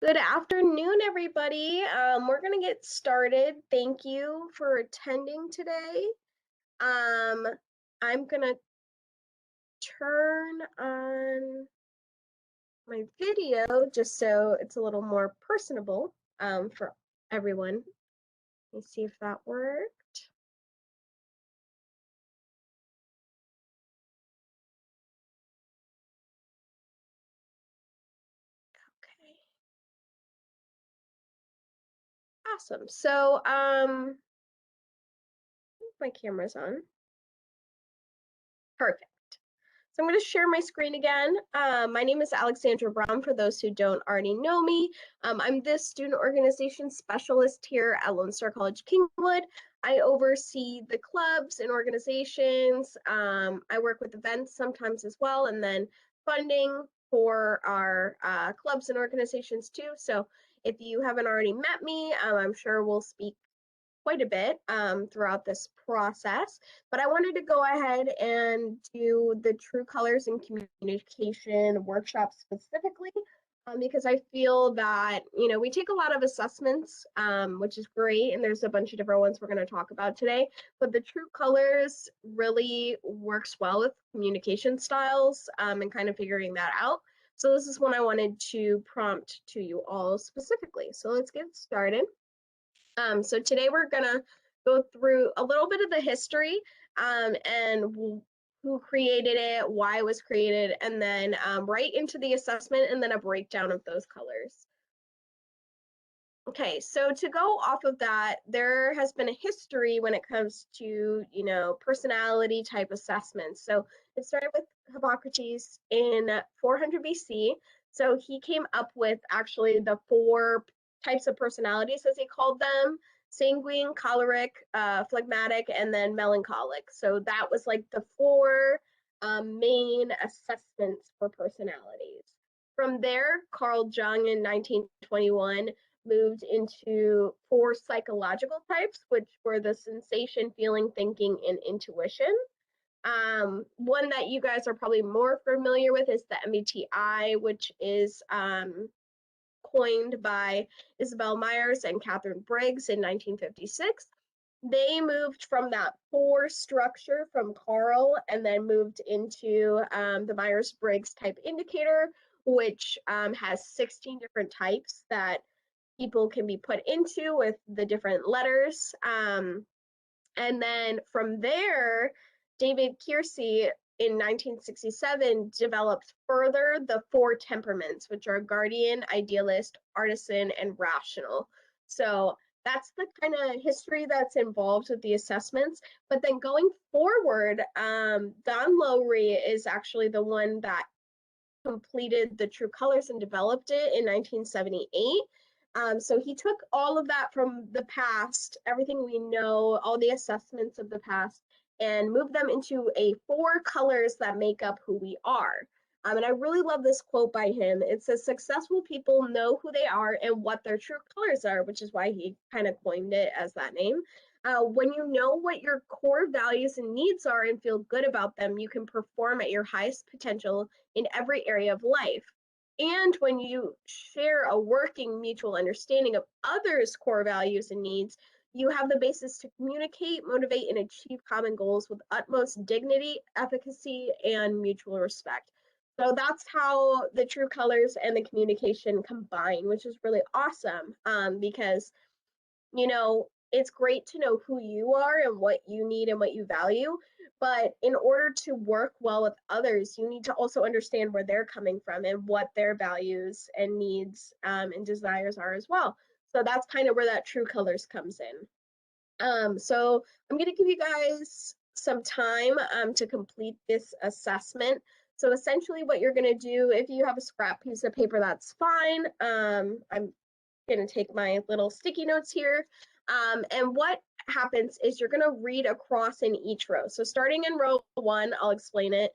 Good afternoon, everybody. We're going to get started. Thank you for attending today. Um, I'm going to turn on my video just so it's a little more personable for everyone. Let me see if that worked. Okay. Awesome. So, my camera's on. Perfect. So I'm going to share my screen again. My name is Alexandra Brown, for those who don't already know me. I'm the student organization specialist here at Lone Star College-Kingwood. I oversee the clubs and organizations. I work with events sometimes as well, and then funding for our clubs and organizations too. So if you haven't already met me, I'm sure we'll speak quite a bit throughout this process, but I wanted to go ahead and do the True Colors and Communication workshop specifically because I feel that, we take a lot of assessments, which is great, and there's a bunch of different ones we're going to talk about today, but the True Colors really works well with communication styles and kind of figuring that out. So this is one I wanted to prompt to you all specifically. So let's get started. So today we're gonna go through a little bit of the history and who created it, why it was created, and then right into the assessment and then a breakdown of those colors. Okay, so to go off of that, there has been a history when it comes to, personality type assessments. So it started with Hippocrates in 400 BC. So he came up with actually the four types of personalities, as he called them: sanguine, choleric, phlegmatic, and then melancholic. So that was like the four main assessments for personalities. From there, Carl Jung in 1921 moved into four psychological types, which were the sensation, feeling, thinking, and intuition. One that you guys are probably more familiar with is the MBTI, which is coined by Isabel Myers and Catherine Briggs in 1956. They moved from that four structure from Carl and then moved into the Myers-Briggs type indicator, which has 16 different types that people can be put into with the different letters. And then from there, David Keirsey in 1967 developed further the four temperaments, which are guardian, idealist, artisan, and rational. So that's the kind of history that's involved with the assessments. But then going forward, Don Lowry is actually the one that completed the True Colors and developed it in 1978. So he took all of that from the past, everything we know, all the assessments of the past, and moved them into a four colors that make up who we are. And I really love this quote by him. It says, "Successful people know who they are and what their true colors are," which is why he kind of coined it as that name. When you know what your core values and needs are and feel good about them, you can perform at your highest potential in every area of life. And when you share a working mutual understanding of others' core values and needs, you have the basis to communicate, motivate, and achieve common goals with utmost dignity, efficacy, and mutual respect. So that's how the True Colors and the communication combine, which is really awesome because, it's great to know who you are and what you need and what you value. But in order to work well with others, you need to also understand where they're coming from and what their values and needs and desires are as well. So that's kind of where that True Colors comes in. So I'm going to give you guys some time to complete this assessment. So essentially what you're going to do, if you have a scrap piece of paper, that's fine. I'm going to take my little sticky notes here. And what happens is you're going to read across in each row. So starting in row 1, I'll explain it.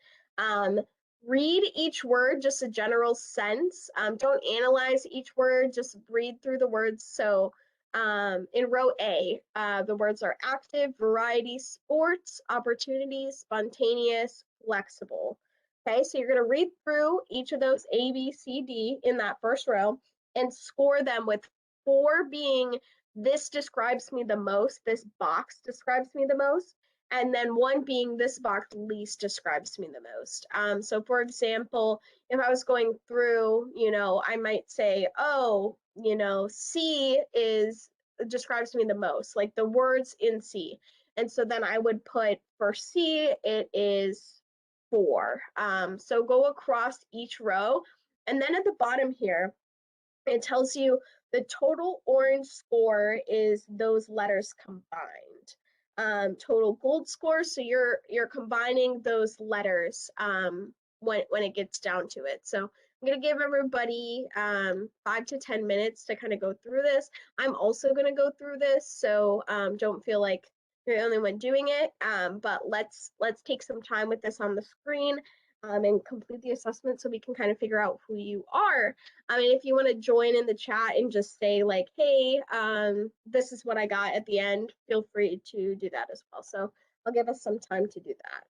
Read each word, just a general sense. Don't analyze each word, just read through the words. So in row A, the words are active, variety, sports, opportunities, spontaneous, flexible. Okay, so you're going to read through each of those A, B, C, D in that first row. and score them with 4 being this describes me the most, this box describes me the most, and then 1 being this box least describes me the most. So for example, if I was going through, I might say, oh, C is describes me the most, like the words in C. And so then I would put for C, it is 4. So go across each row. And then at the bottom here, it tells you the total orange score is those letters combined. Total gold score, so you're combining those letters when it gets down to it. So I'm gonna give everybody 5 to 10 minutes to kind of go through this. I'm also gonna go through this, so don't feel like you're the only one doing it. But let's take some time with this on the screen and complete the assessment so we can kind of figure out who you are. I mean, if you want to join in the chat and just say like, hey, this is what I got at the end, feel free to do that as well. So I'll give us some time to do that.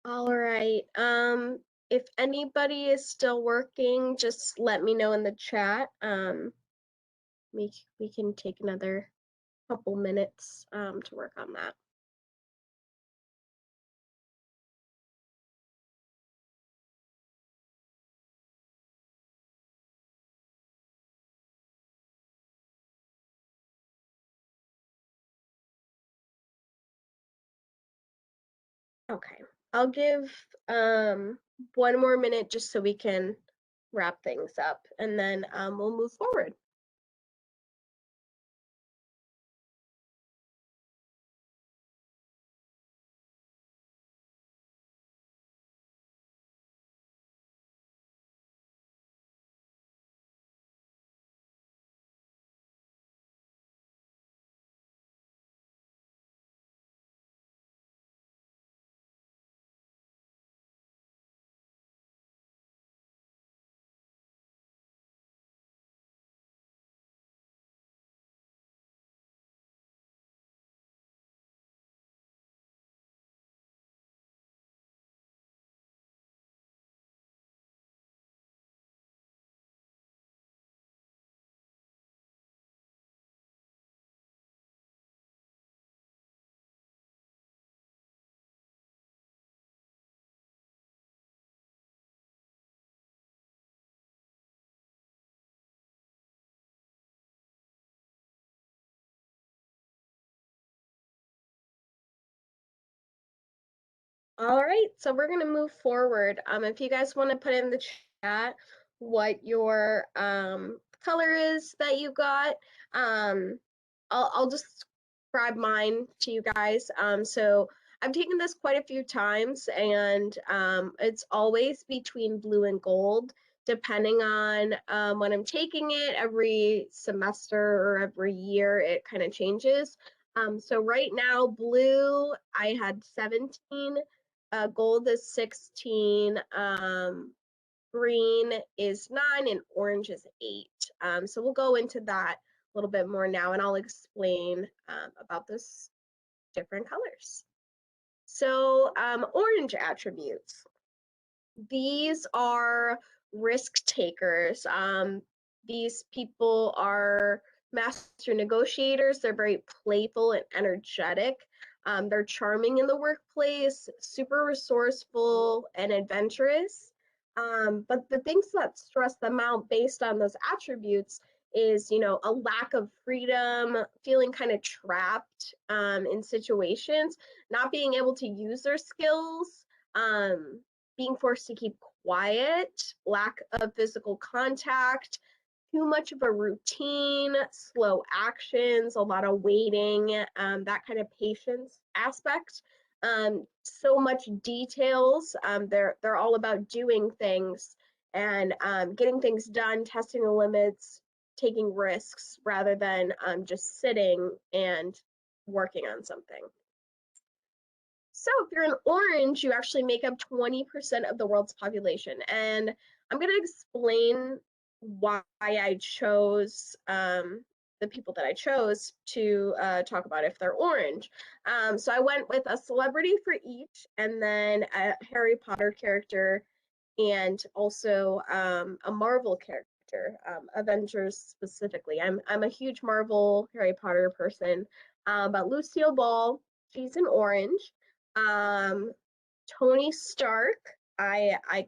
All right. If anybody is still working, just let me know in the chat. We can take another couple minutes to work on that. Okay, I'll give one more minute just so we can wrap things up, and then we'll move forward. All right, so we're gonna move forward. If you guys want to put in the chat what your color is that you got, I'll describe mine to you guys. So I've taken this quite a few times, and it's always between blue and gold, depending on when I'm taking it. Every semester or every year, it kind of changes. So right now, blue, I had 17. Gold is 16, green is 9, and orange is 8. So we'll go into that a little bit more now, and I'll explain about those different colors. So orange attributes. These are risk takers. These people are master negotiators. They're very playful and energetic. They're charming in the workplace, super resourceful and adventurous. But the things that stress them out based on those attributes is, a lack of freedom, feeling kind of trapped in situations, not being able to use their skills, being forced to keep quiet, lack of physical contact, too much of a routine, slow actions, a lot of waiting, that kind of patience aspect. So much details. They're all about doing things and getting things done, testing the limits, taking risks rather than just sitting and working on something. So if you're an orange, you actually make up 20% of the world's population. And I'm going to explain why I chose the people that I chose to talk about if they're orange. So I went with a celebrity for each, and then a Harry Potter character, and also a Marvel character, Avengers specifically. I'm a huge Marvel Harry Potter person, but Lucille Ball, she's an orange. Um, Tony Stark, I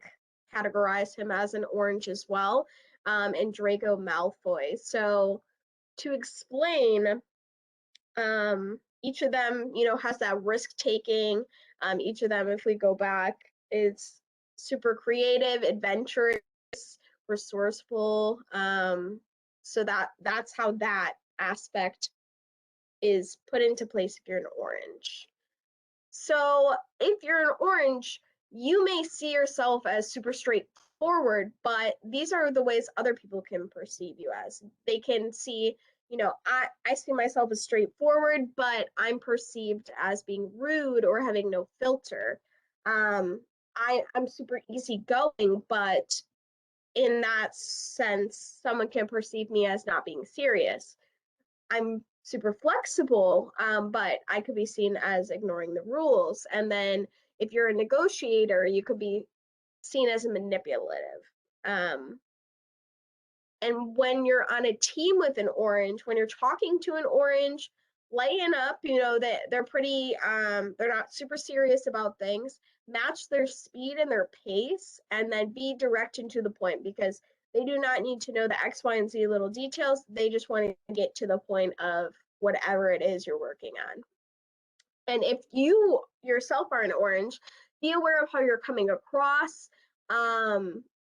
categorize him as an orange as well, and Draco Malfoy. So to explain, each of them, has that risk taking. Each of them, if we go back, is super creative, adventurous, resourceful. So that's how that aspect is put into place if you're an orange. So if you're an orange, you may see yourself as super straightforward, but these are the ways other people can perceive you as. They can see, I see myself as straightforward, but I'm perceived as being rude or having no filter. I'm super easygoing, but in that sense, someone can perceive me as not being serious. I'm super flexible, but I could be seen as ignoring the rules. And then, if you're a negotiator, you could be seen as manipulative. And when you're on a team with an orange, when you're talking to an orange, lighten up, that they're pretty, they're not super serious about things. Match their speed and their pace, and then be direct and to the point, because they do not need to know the X, Y, and Z little details. They just want to get to the point of whatever it is you're working on. And if you yourself are an orange, be aware of how you're coming across.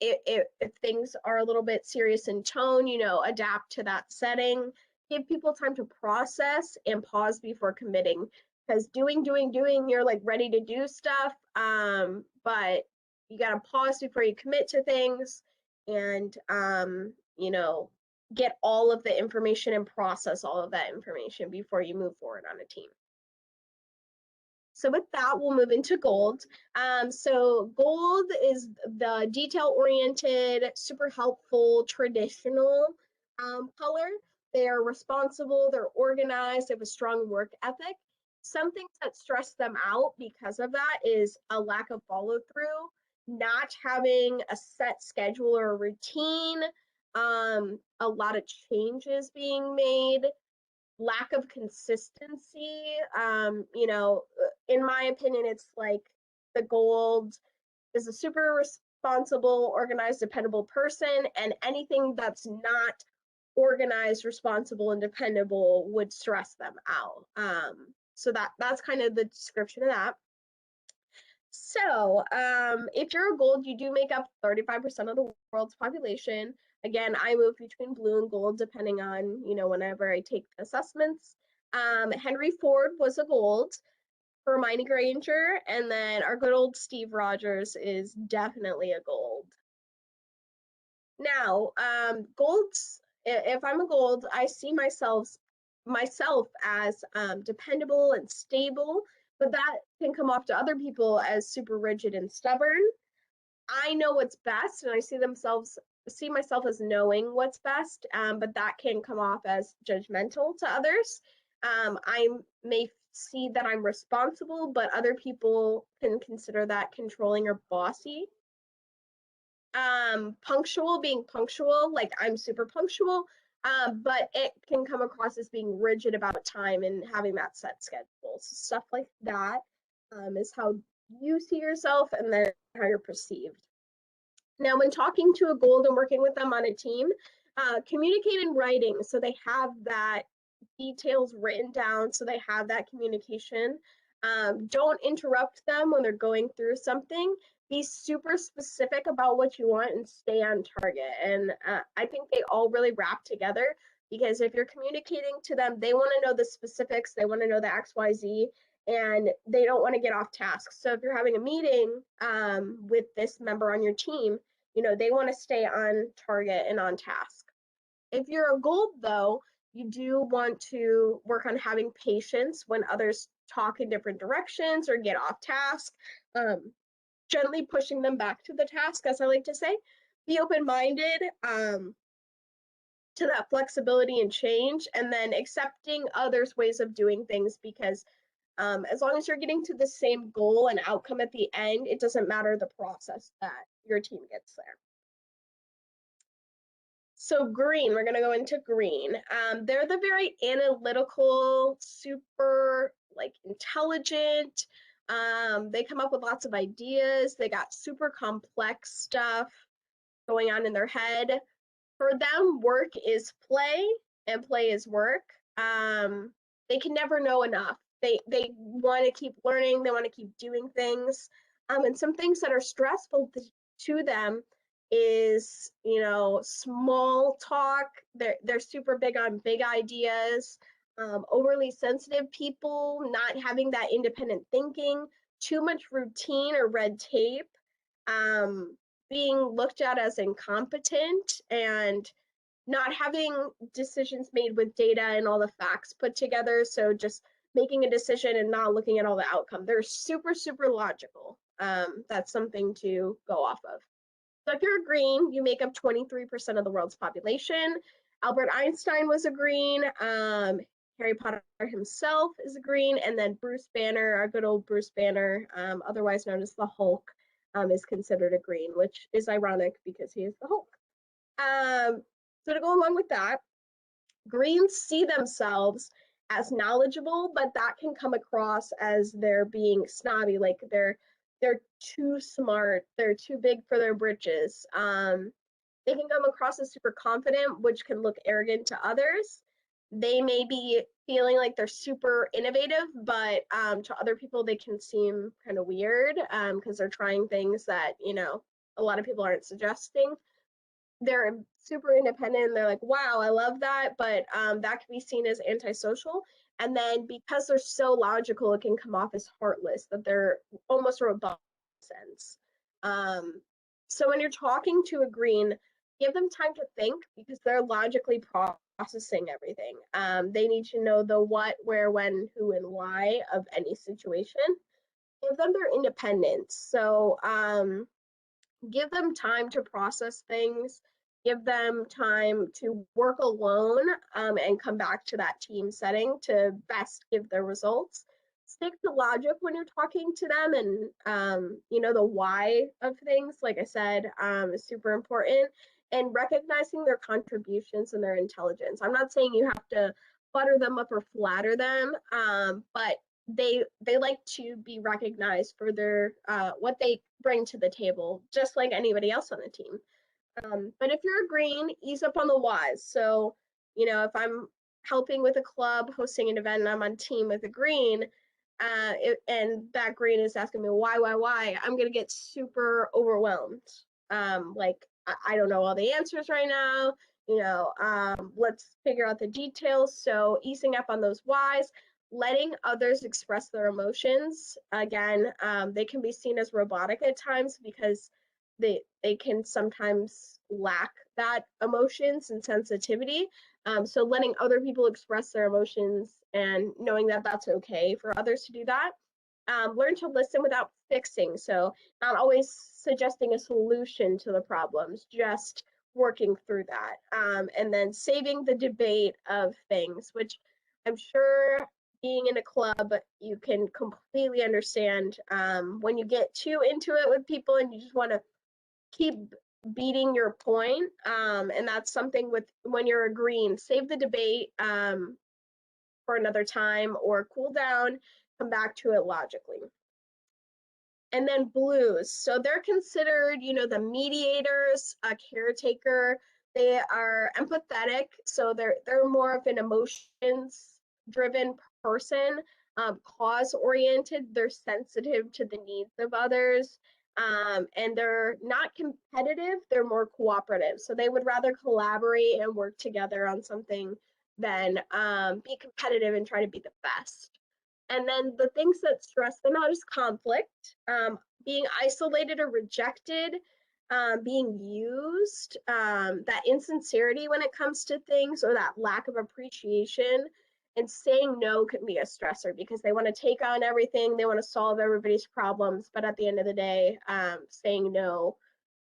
If things are a little bit serious in tone, adapt to that setting. Give people time to process and pause before committing, because doing, you're like ready to do stuff, but you got to pause before you commit to things, and get all of the information and process all of that information before you move forward on a team. So with that, we'll move into gold. So gold is the detail-oriented, super helpful, traditional color. They are responsible, they're organized, they have a strong work ethic. Some things that stress them out because of that is a lack of follow-through, not having a set schedule or a routine, a lot of changes being made, lack of consistency. In my opinion, it's like the gold is a super responsible, organized, dependable person, and anything that's not organized, responsible, and dependable would stress them out. So that's kind of the description of that. So if you're a gold, you do make up 35% of the world's population. Again, I move between blue and gold depending on, whenever I take the assessments. Henry Ford was a gold, Hermione Granger, and then our good old Steve Rogers is definitely a gold. Now, golds, if I'm a gold, I see myself as dependable and stable, but that can come off to other people as super rigid and stubborn. I know what's best, and I see myself as knowing what's best, but that can come off as judgmental to others. I may see that I'm responsible, but other people can consider that controlling or bossy. Punctual, being punctual, like I'm super punctual, but it can come across as being rigid about time and having that set schedule. So stuff like that is how you see yourself and then how you're perceived. Now, when talking to a gold and working with them on a team, communicate in writing so they have that details written down, so they have that communication. Don't interrupt them when they're going through something. Be super specific about what you want and stay on target. And I think they all really wrap together, because if you're communicating to them, they want to know the specifics, they want to know the XYZ, and they don't want to get off task. So if you're having a meeting with this member on your team, they want to stay on target and on task. If you're a gold, though, you do want to work on having patience when others talk in different directions or get off task, gently pushing them back to the task, as I like to say. Be open-minded to that flexibility and change, and then accepting others' ways of doing things, because as long as you're getting to the same goal and outcome at the end, it doesn't matter the process that your team gets there. So green, we're going to go into green. They're the very analytical, super intelligent. They come up with lots of ideas. They got super complex stuff going on in their head. For them, work is play and play is work. They can never know enough. They want to keep learning. They want to keep doing things. And some things that are stressful to them is, small talk. They're super big on big ideas. Overly sensitive people, not having that independent thinking, too much routine or red tape, being looked at as incompetent, and not having decisions made with data and all the facts put together. So just making a decision and not looking at all the outcome. They're super, super logical. That's something to go off of. So if you're a green, you make up 23% of the world's population. Albert Einstein was a green. Harry Potter himself is a green, and then Bruce Banner, our good old Bruce Banner, otherwise known as the Hulk, is considered a green, which is ironic because he is the Hulk. So to go along with that, greens see themselves as knowledgeable, but that can come across as they're being snobby, like they're too smart, they're too big for their britches. They can come across as super confident, which can look arrogant to others. They may be feeling like they're super innovative, but to other people, they can seem kind of weird because they're trying things that, a lot of people aren't suggesting. They're super independent and they're like, wow, I love that, but that can be seen as antisocial. And then because they're so logical, it can come off as heartless, that they're almost robotic sense. So when you're talking to a green, give them time to think because they're logically processing everything. They need to know the what, where, when, who, and why of any situation. Give them their independence. So give them time to process things, give them time to work alone and come back to that team setting to best give their results. Stick to logic when you're talking to them, and the why of things, like I said, is super important, and recognizing their contributions and their intelligence. I'm not saying you have to butter them up or flatter them, but they like to be recognized for their what they bring to the table, just like anybody else on the team. But if you're a green, ease up on the whys. So, if I'm helping with a club, hosting an event, and I'm on team with a green, and that green is asking me why, I'm gonna get super overwhelmed. Like I don't know all the answers right now. Let's figure out the details. So easing up on those whys, letting others express their emotions. Again, they can be seen as robotic at times because they can sometimes lack that emotions and sensitivity. So letting other people express their emotions and knowing that that's okay for others to do that. Learn to listen without fixing. So not always suggesting a solution to the problems, just working through that. And then saving the debate of things, which I'm sure being in a club, you can completely understand when you get too into it with people and you just want to keep beating your point. And that's something with when you're a green, save the debate for another time or cool down, come back to it logically. And then blues. So they're considered, the mediators, a caretaker. They are empathetic. So they're more of an emotions driven person, cause oriented. They're sensitive to the needs of others. And they're not competitive, they're more cooperative. So they would rather collaborate and work together on something than be competitive and try to be the best. And then the things that stress them out is conflict, being isolated or rejected, being used, that insincerity when it comes to things, or that lack of appreciation. And saying no can be a stressor because they want to take on everything, they want to solve everybody's problems, but at the end of the day, saying no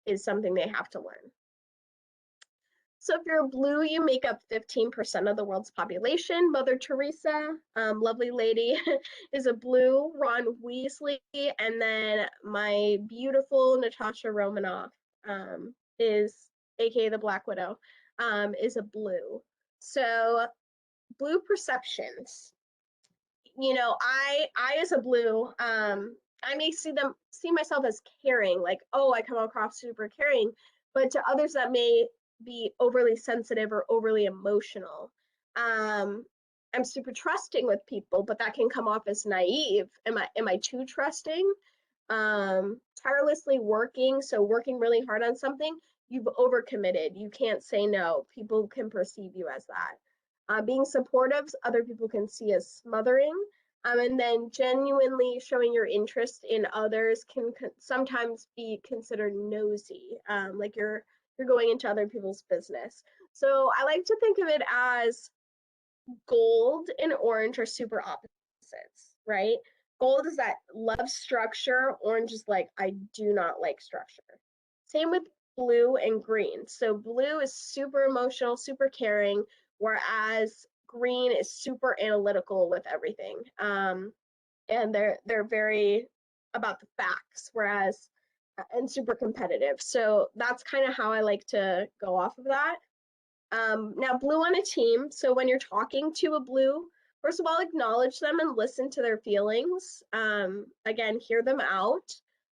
is something they have to learn. So if you're blue, you make up 15% of the world's population. Mother Teresa, lovely lady, is a blue. Ron Weasley, and then my beautiful Natasha Romanoff is, aka the Black Widow, is a blue. So blue perceptions. I as a blue, I may see myself as caring, like, oh, I come across super caring, but to others that may be overly sensitive or overly emotional. I'm super trusting with people, but that can come off as naive. Am I too trusting? Tirelessly working, so working really hard on something, you've overcommitted. You can't say no. People can perceive you as that. Being supportive, other people can see as smothering. And then genuinely showing your interest in others can sometimes be considered nosy, like you're going into other people's business. So I like to think of it as gold and orange are super opposites, right? Gold is that love structure. Orange is like, I do not like structure. Same with blue and green. So blue is super emotional, super caring, whereas green is super analytical with everything. And they're very about the facts, whereas and super competitive. So that's kind of how I like to go off of that. Now, blue on a team. So when you're talking to a blue, first of all, acknowledge them and listen to their feelings. Again, hear them out.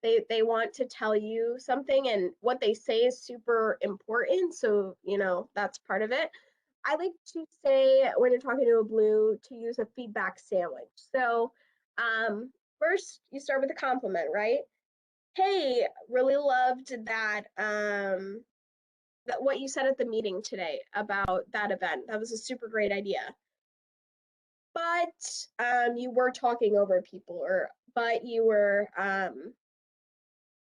They want to tell you something, and what they say is super important. So, you know, that's part of it. I like to say when you're talking to a blue to use a feedback sandwich. So, first you start with a compliment, right? Hey, really loved that that what you said at the meeting today about that event. That was a super great idea. But you were talking over people, or but you were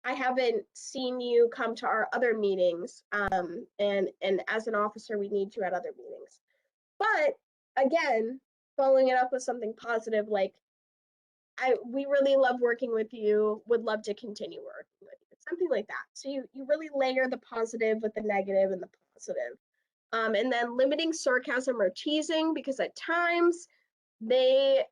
I haven't seen you come to our other meetings, and as an officer, we need you at other meetings. But again, following it up with something positive, like we really love working with you, would love to continue working with you, something like that. So you really layer the positive with the negative and the positive. And then limiting sarcasm or teasing, because at times they,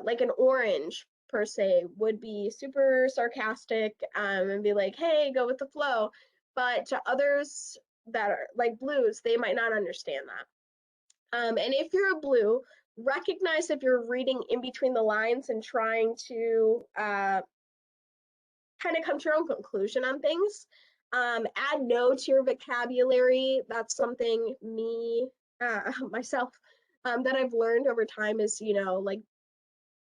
like an orange per se, would be super sarcastic, and be like, hey, go with the flow. But to others that are like blues, they might not understand that. And if you're a blue, recognize if you're reading in between the lines and trying to kind of come to your own conclusion on things. Add no to your vocabulary. That's something myself, that I've learned over time is, you know, like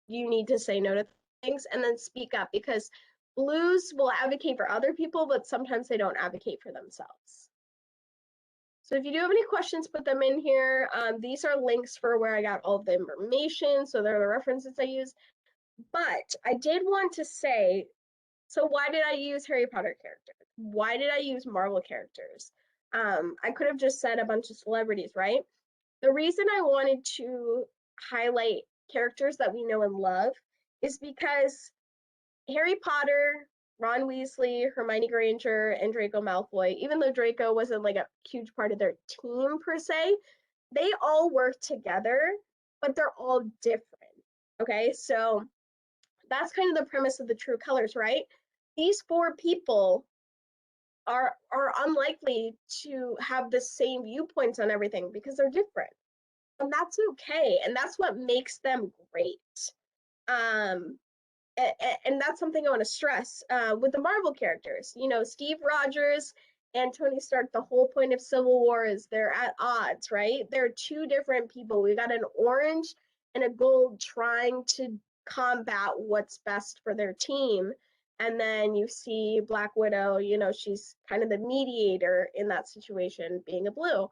you need to say no to things and then speak up, because blues will advocate for other people, but sometimes they don't advocate for themselves. So if you do have any questions, put them in here. These are links for where I got all of the information. So they're the references I use. But I did want to say, so why did I use Harry Potter characters? Why did I use Marvel characters? I could have just said a bunch of celebrities, right? The reason I wanted to highlight characters that we know and love is because Harry Potter, Ron Weasley, Hermione Granger, and Draco Malfoy, even though Draco wasn't like a huge part of their team per se, they all work together, but they're all different. Okay, so that's kind of the premise of the true colors, right? These four people are unlikely to have the same viewpoints on everything because they're different. And that's okay. And that's what makes them great. Um, and that's something I want to stress with the Marvel characters. You know, Steve Rogers and Tony Stark, the whole point of Civil War is they're at odds, right? They're two different people. We got an orange and a gold trying to combat what's best for their team. And then you see Black Widow, you know, she's kind of the mediator in that situation, being a blue.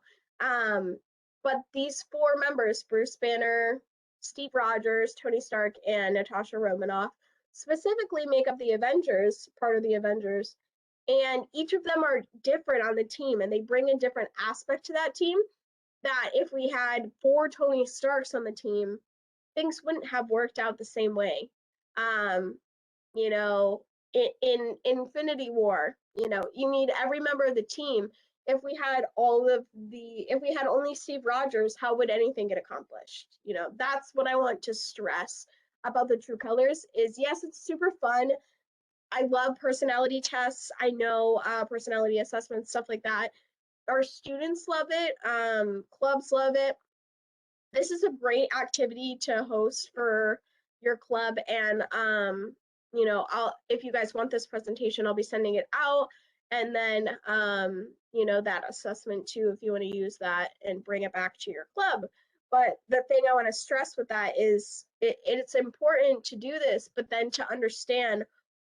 But these four members, Bruce Banner, Steve Rogers, Tony Stark, and Natasha Romanoff, specifically make up the Avengers, part of the Avengers, and each of them are different on the team, and they bring a different aspect to that team that if we had four Tony Starks on the team, things wouldn't have worked out the same way. You know, in Infinity War, you know, you need every member of the team. If we had if we had only Steve Rogers, how would anything get accomplished? You know, that's what I want to stress about the true colors is, yes, it's super fun. I love personality tests. I know personality assessments, stuff like that. Our students love it. Clubs love it. This is a great activity to host for your club. And, you know, if you guys want this presentation, I'll be sending it out. And then, you know, that assessment too, if you want to use that and bring it back to your club. But the thing I want to stress with that is it's important to do this, but then to understand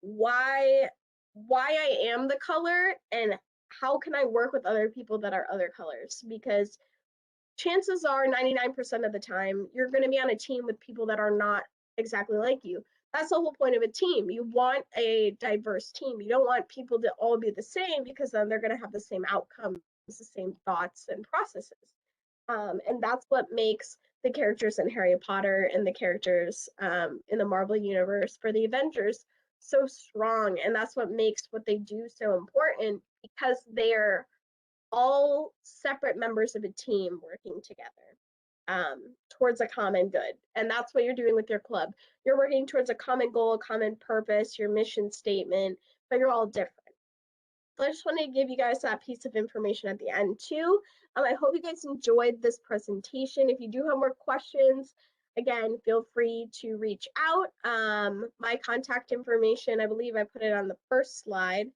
why I am the color and how can I work with other people that are other colors, because chances are 99% of the time you're going to be on a team with people that are not exactly like you. That's the whole point of a team. You want a diverse team. You don't want people to all be the same, because then they're going to have the same outcomes, the same thoughts and processes. And that's what makes the characters in Harry Potter and the characters in the Marvel universe for the Avengers so strong. And that's what makes what they do so important, because they're all separate members of a team working together. towards a common good. And that's what you're doing with your club. You're working towards a common goal, a common purpose, your mission statement, but you're all different. So I just wanted to give you guys that piece of information at the end too. I hope you guys enjoyed this presentation. If you do have more questions, again, feel free to reach out. My contact information, I believe I put it on the first slide.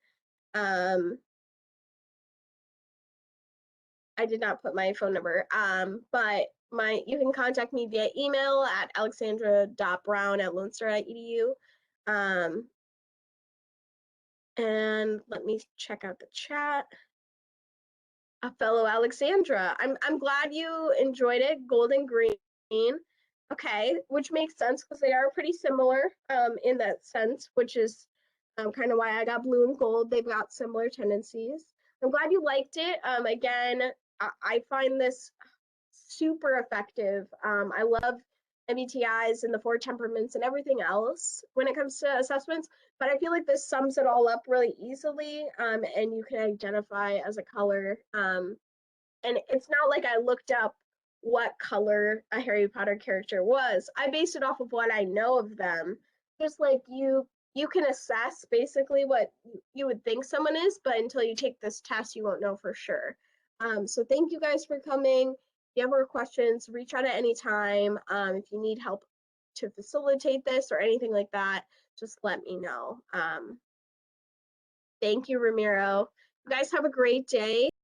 I did not put my phone number, but you can contact me via email at alexandra.brown@lonestar.edu. And let me check out the chat. A fellow Alexandra, I'm glad you enjoyed it. Gold and green, okay, which makes sense because they are pretty similar in that sense, which is kind of why I got blue and gold. They've got similar tendencies. I'm glad you liked it. Again, I find this super effective. I love MBTIs and the four temperaments and everything else when it comes to assessments, but I feel like this sums it all up really easily, and you can identify as a color. And it's not like I looked up what color a Harry Potter character was. I based it off of what I know of them. Just like you can assess basically what you would think someone is, but until you take this test, you won't know for sure. So thank you guys for coming. If you have more questions, reach out at any time. If you need help to facilitate this or anything like that, just let me know. Thank you, Ramiro. You guys have a great day.